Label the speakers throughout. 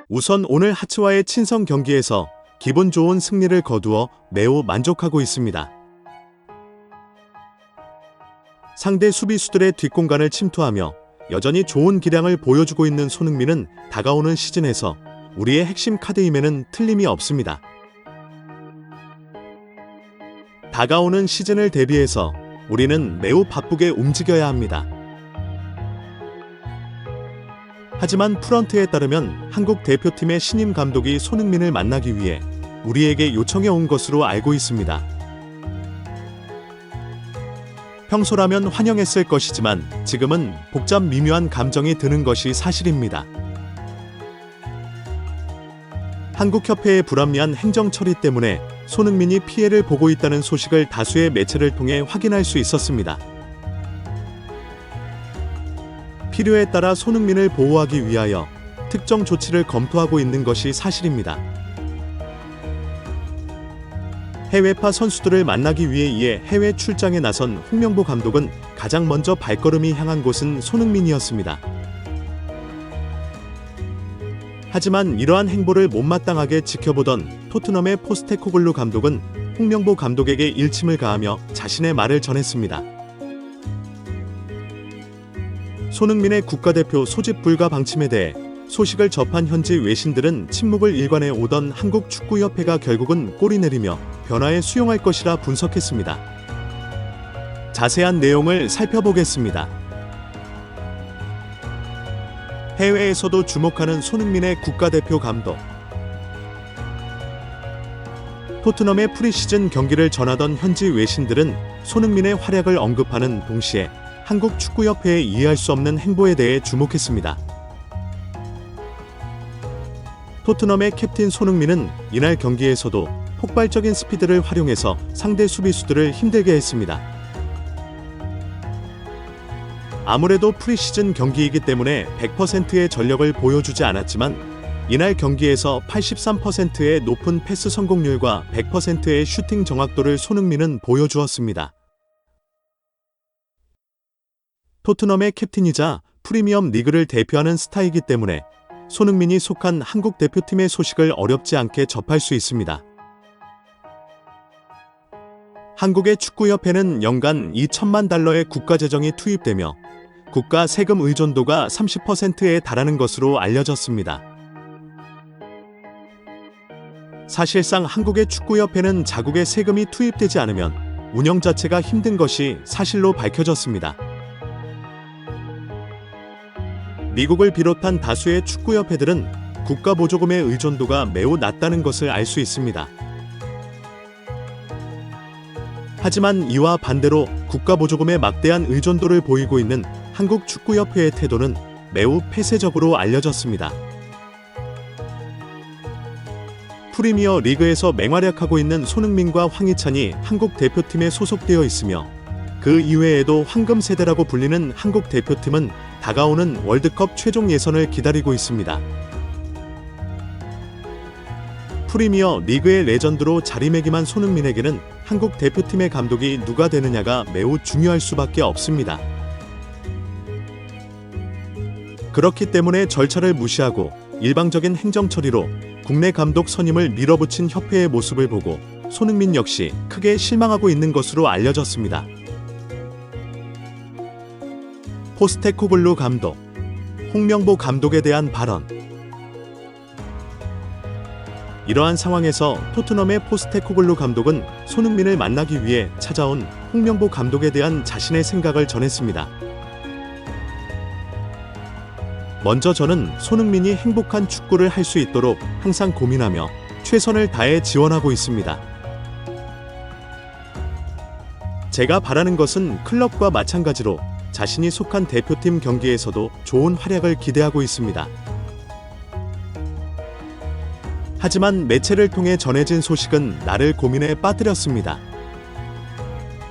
Speaker 1: 우선 오늘 하츠와의 친선 경기에서 기분 좋은 승리를 거두어 매우 만족하고 있습니다. 상대 수비수들의 뒷공간을 침투하며 여전히 좋은 기량을 보여주고 있는 손흥민은 다가오는 시즌에서 우리의 핵심 카드임에는 틀림이 없습니다. 다가오는 시즌을 대비해서 우리는 매우 바쁘게 움직여야 합니다. 하지만 프런트에 따르면 한국 대표팀의 신임 감독이 손흥민을 만나기 위해 우리에게 요청해 온 것으로 알고 있습니다. 평소라면 환영했을 것이지만 지금은 복잡 미묘한 감정이 드는 것이 사실입니다. 한국협회의 불합리한 행정 처리 때문에 손흥민이 피해를 보고 있다는 소식을 다수의 매체를 통해 확인할 수 있었습니다. 필요에 따라 손흥민을 보호하기 위하여 특정 조치를 검토하고 있는 것이 사실입니다. 해외파 선수들을 만나기 위해 이에 해외 출장에 나선 홍명보 감독은 가장 먼저 발걸음이 향한 곳은 손흥민이었습니다. 하지만 이러한 행보를 못마땅하게 지켜보던 토트넘의 포스테코글루 감독은 홍명보 감독에게 일침을 가하며 자신의 말을 전했습니다. 손흥민의 국가대표 소집 불가 방침에 대해 소식을 접한 현지 외신들은 침묵을 일관해 오던 한국축구협회가 결국은 꼬리 내리며 변화에 수용할 것이라 분석했습니다. 자세한 내용을 살펴보겠습니다. 해외에서도 주목하는 손흥민의 국가대표 감독. 토트넘의 프리시즌 경기를 전하던 현지 외신들은 손흥민의 활약을 언급하는 동시에 한국축구협회의 이해할 수 없는 행보에 대해 주목했습니다. 토트넘의 캡틴 손흥민은 이날 경기에서도 폭발적인 스피드를 활용해서 상대 수비수들을 힘들게 했습니다. 아무래도 프리시즌 경기이기 때문에 100%의 전력을 보여주지 않았지만 이날 경기에서 83%의 높은 패스 성공률과 100%의 슈팅 정확도를 손흥민은 보여주었습니다. 토트넘의 캡틴이자 프리미엄 리그를 대표하는 스타이기 때문에 손흥민이 속한 한국 대표팀의 소식을 어렵지 않게 접할 수 있습니다. 한국의 축구협회는 연간 2천만 달러의 국가재정이 투입되며 국가 세금 의존도가 30%에 달하는 것으로 알려졌습니다. 사실상 한국의 축구협회는 자국의 세금이 투입되지 않으면 운영 자체가 힘든 것이 사실로 밝혀졌습니다. 미국을 비롯한 다수의 축구협회들은 국가 보조금의 의존도가 매우 낮다는 것을 알 수 있습니다. 하지만 이와 반대로 국가 보조금에 막대한 의존도를 보이고 있는 한국축구협회의 태도는 매우 폐쇄적으로 알려졌습니다. 프리미어 리그에서 맹활약하고 있는 손흥민과 황희찬이 한국 대표팀에 소속되어 있으며 그 이외에도 황금 세대라고 불리는 한국 대표팀은 다가오는 월드컵 최종 예선을 기다리고 있습니다. 프리미어 리그의 레전드로 자리매김한 손흥민에게는 한국 대표팀의 감독이 누가 되느냐가 매우 중요할 수밖에 없습니다. 그렇기 때문에 절차를 무시하고 일방적인 행정 처리로 국내 감독 선임을 밀어붙인 협회의 모습을 보고 손흥민 역시 크게 실망하고 있는 것으로 알려졌습니다. 포스테코글루 감독, 홍명보 감독에 대한 발언. 이러한 상황에서 토트넘의 포스테코글루 감독은 손흥민을 만나기 위해 찾아온 홍명보 감독에 대한 자신의 생각을 전했습니다. 먼저 저는 손흥민이 행복한 축구를 할 수 있도록 항상 고민하며 최선을 다해 지원하고 있습니다. 제가 바라는 것은 클럽과 마찬가지로 자신이 속한 대표팀 경기에서도 좋은 활약을 기대하고 있습니다. 하지만 매체를 통해 전해진 소식은 나를 고민에 빠뜨렸습니다.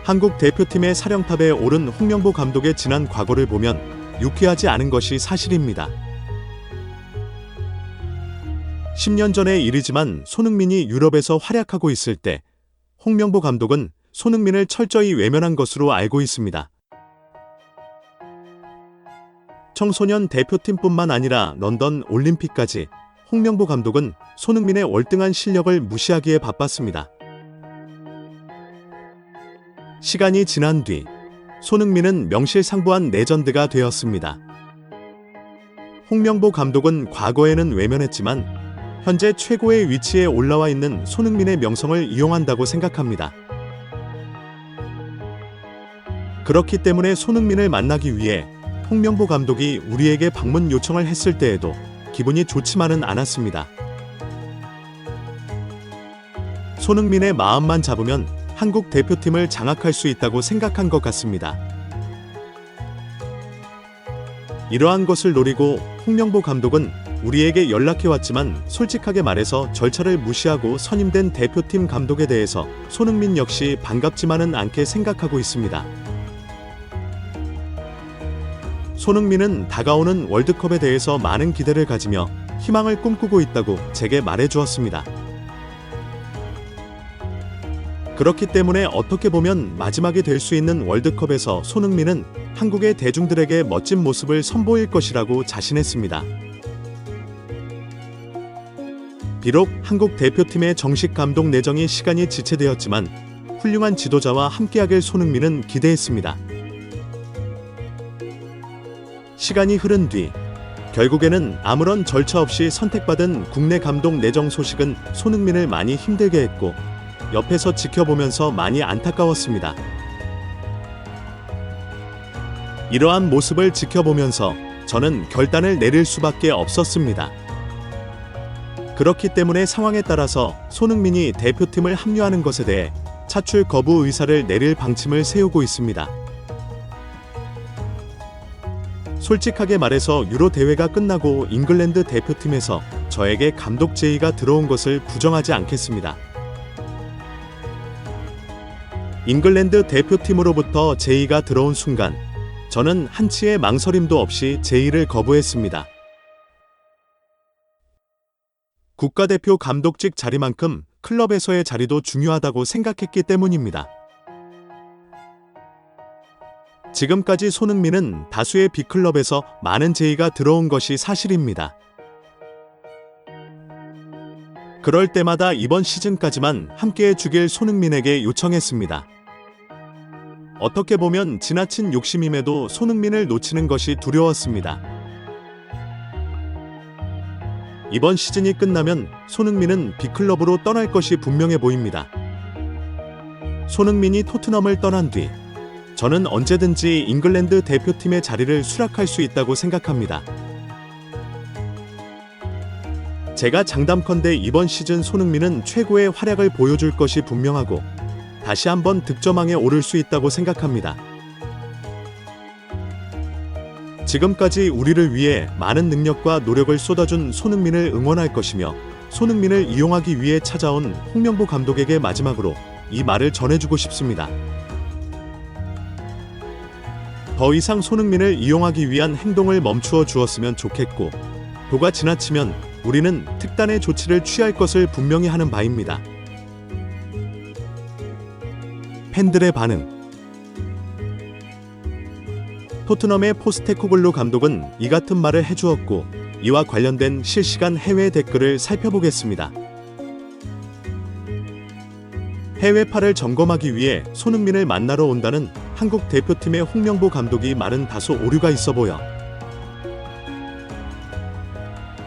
Speaker 1: 한국 대표팀의 사령탑에 오른 홍명보 감독의 지난 과거를 보면 유쾌하지 않은 것이 사실입니다. 10년 전의 일이지만 손흥민이 유럽에서 활약하고 있을 때 홍명보 감독은 손흥민을 철저히 외면한 것으로 알고 있습니다. 청소년 대표팀뿐만 아니라 런던 올림픽까지 홍명보 감독은 손흥민의 월등한 실력을 무시하기에 바빴습니다. 시간이 지난 뒤 손흥민은 명실상부한 레전드가 되었습니다. 홍명보 감독은 과거에는 외면했지만 현재 최고의 위치에 올라와 있는 손흥민의 명성을 이용한다고 생각합니다. 그렇기 때문에 손흥민을 만나기 위해 홍명보 감독이 우리에게 방문 요청을 했을 때에도 기분이 좋지만은 않았습니다. 손흥민의 마음만 잡으면 한국 대표팀을 장악할 수 있다고 생각한 것 같습니다. 이러한 것을 노리고 홍명보 감독은 우리에게 연락해왔지만 솔직하게 말해서 절차를 무시하고 선임된 대표팀 감독에 대해서 손흥민 역시 반갑지만은 않게 생각하고 있습니다. 손흥민은 다가오는 월드컵에 대해서 많은 기대를 가지며 희망을 꿈꾸고 있다고 제게 말해주었습니다. 그렇기 때문에 어떻게 보면 마지막이 될 수 있는 월드컵에서 손흥민은 한국의 대중들에게 멋진 모습을 선보일 것이라고 자신했습니다. 비록 한국 대표팀의 정식 감독 내정이 시간이 지체되었지만 훌륭한 지도자와 함께하길 손흥민은 기대했습니다. 시간이 흐른 뒤 결국에는 아무런 절차 없이 선택받은 국내 감독 내정 소식은 손흥민을 많이 힘들게 했고 옆에서 지켜보면서 많이 안타까웠습니다. 이러한 모습을 지켜보면서 저는 결단을 내릴 수밖에 없었습니다. 그렇기 때문에 상황에 따라서 손흥민이 대표팀을 합류하는 것에 대해 차출 거부 의사를 내릴 방침을 세우고 있습니다. 솔직하게 말해서 유로 대회가 끝나고 잉글랜드 대표팀에서 저에게 감독 제의가 들어온 것을 부정하지 않겠습니다. 잉글랜드 대표팀으로부터 제의가 들어온 순간 저는 한치의 망설임도 없이 제의를 거부했습니다. 국가대표 감독직 자리만큼 클럽에서의 자리도 중요하다고 생각했기 때문입니다. 지금까지 손흥민은 다수의 빅클럽에서 많은 제의가 들어온 것이 사실입니다. 그럴 때마다 이번 시즌까지만 함께해 주길 손흥민에게 요청했습니다. 어떻게 보면 지나친 욕심임에도 손흥민을 놓치는 것이 두려웠습니다. 이번 시즌이 끝나면 손흥민은 빅클럽으로 떠날 것이 분명해 보입니다. 손흥민이 토트넘을 떠난 뒤 저는 언제든지 잉글랜드 대표팀의 자리를 수락할 수 있다고 생각합니다. 제가 장담컨대 이번 시즌 손흥민은 최고의 활약을 보여줄 것이 분명하고 다시 한번 득점왕에 오를 수 있다고 생각합니다. 지금까지 우리를 위해 많은 능력과 노력을 쏟아준 손흥민을 응원할 것이며 손흥민을 이용하기 위해 찾아온 홍명보 감독에게 마지막으로 이 말을 전해주고 싶습니다. 더 이상 손흥민을 이용하기 위한 행동을 멈추어 주었으면 좋겠고 도가 지나치면 우리는 특단의 조치를 취할 것을 분명히 하는 바입니다. 팬들의 반응. 토트넘의 포스테코글루 감독은 이 같은 말을 해주었고 이와 관련된 실시간 해외 댓글을 살펴보겠습니다. 해외파를 점검하기 위해 손흥민을 만나러 온다는 한국 대표팀의 홍명보 감독이 말은 다소 오류가 있어 보여.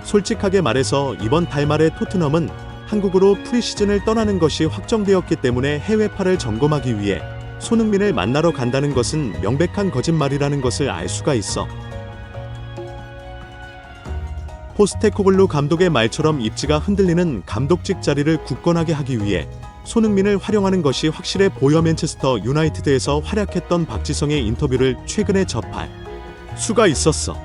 Speaker 1: 솔직하게 말해서 이번 달 말에 토트넘은 한국으로 프리시즌을 떠나는 것이 확정되었기 때문에 해외파를 점검하기 위해 손흥민을 만나러 간다는 것은 명백한 거짓말이라는 것을 알 수가 있어. 포스테코글루 감독의 말처럼 입지가 흔들리는 감독직 자리를 굳건하게 하기 위해 손흥민을 활용하는 것이 확실해 보여. 맨체스터 유나이티드에서 활약했던 박지성의 인터뷰를 최근에 접할 수가 있었어.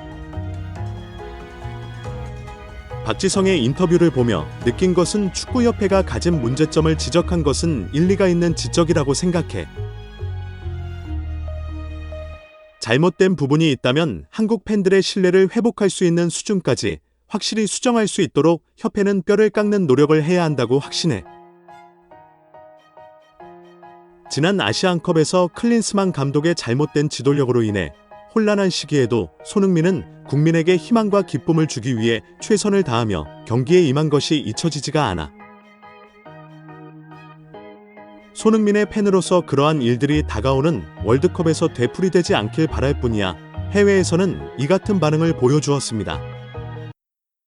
Speaker 1: 박지성의 인터뷰를 보며 느낀 것은 축구협회가 가진 문제점을 지적한 것은 일리가 있는 지적이라고 생각해. 잘못된 부분이 있다면 한국 팬들의 신뢰를 회복할 수 있는 수준까지 확실히 수정할 수 있도록 협회는 뼈를 깎는 노력을 해야 한다고 확신해. 지난 아시안컵에서 클린스만 감독의 잘못된 지도력으로 인해 혼란한 시기에도 손흥민은 국민에게 희망과 기쁨을 주기 위해 최선을 다하며 경기에 임한 것이 잊혀지지가 않아. 손흥민의 팬으로서 그러한 일들이 다가오는 월드컵에서 되풀이되지 않길 바랄 뿐이야 해외에서는 이 같은 반응을 보여주었습니다.